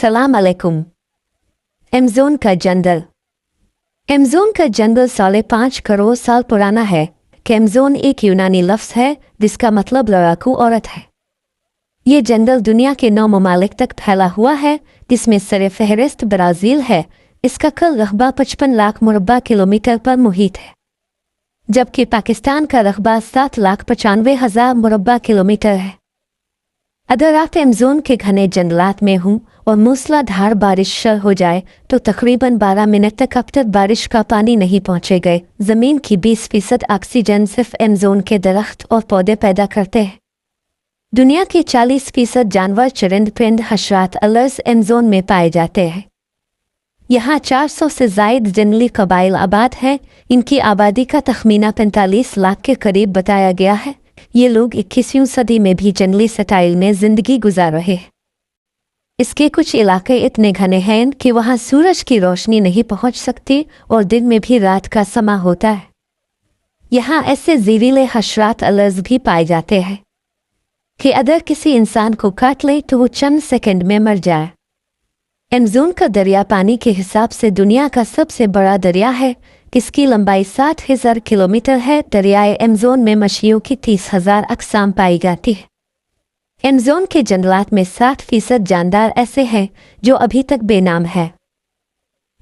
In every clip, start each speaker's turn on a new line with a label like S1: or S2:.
S1: सलाम अलैकुम। एमेज़ोन का जंगल। एमेज़ोन का जंगल 5.5 करोड़ साल पुराना है। एमेज़ोन एक यूनानी लफ्ज़ है जिसका मतलब लड़ाकू औरत है। ये जंगल दुनिया के 9 ममालिक तक फैला हुआ है, जिसमें सरफ़हरिस्त ब्राज़ील है। इसका कुल रकबा 55 लाख मुरब्बा किलोमीटर पर मुहित है, जबकि पाकिस्तान का रकबा 7,95,000 मुरब्बा किलोमीटर है। अगर आप एमेज़ोन के घने जंगलात में हों और मूसलाधार बारिश शुरू हो जाए तो तकरीबन 12 मिनट तक अब तक बारिश का पानी नहीं पहुँचेगा। ज़मीन की 20% ऑक्सीजन सिर्फ एमेज़ोन के दरख्त और पौधे पैदा करते हैं। दुनिया के 40% जानवर, चरिंद, परिंद, हशरात, अलर्स एमेज़ोन में पाए जाते हैं। यहाँ 400 से ज़ायद जंगली कबाइल आबाद हैं। इनकी आबादी का तखमीना 45 लाख के करीब बताया गया है। ये लोग 21वीं सदी में भी जंगली स्टाइल में ज़िंदगी गुजार रहे हैं। इसके कुछ इलाके इतने घने हैं कि वहाँ सूरज की रोशनी नहीं पहुँच सकती और दिन में भी रात का समा होता है। यहाँ ऐसे ज़हरीले हशरात, अलर्स भी पाए जाते हैं कि अगर किसी इंसान को काट ले तो वो चंद सेकंड में मर जाए। एमेज़ोन का दरिया पानी के हिसाब से दुनिया का सबसे बड़ा दरिया है। इसकी लंबाई 60,000 किलोमीटर है। दरियाए एमेज़ोन में मछलियों की 30,000 अक़साम पाई जाती है। एमेज़ोन के जंगलात में 60% जानदार ऐसे हैं जो अभी तक बेनाम हैं।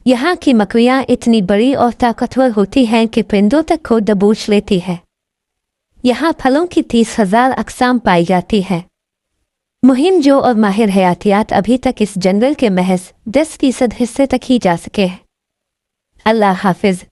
S1: यहाँ की मकड़ियाँ इतनी बड़ी और ताकतवर होती हैं कि परिंदों तक को दबोच लेती है। यहाँ फलों की 30,000 अक़साम पाई जाती है। मुहिम जो और माहिर हयातियात अभी तक इस जंगल के महज 10% हिस्से तक ही जा सके हैं। अल्लाह हाफिज़।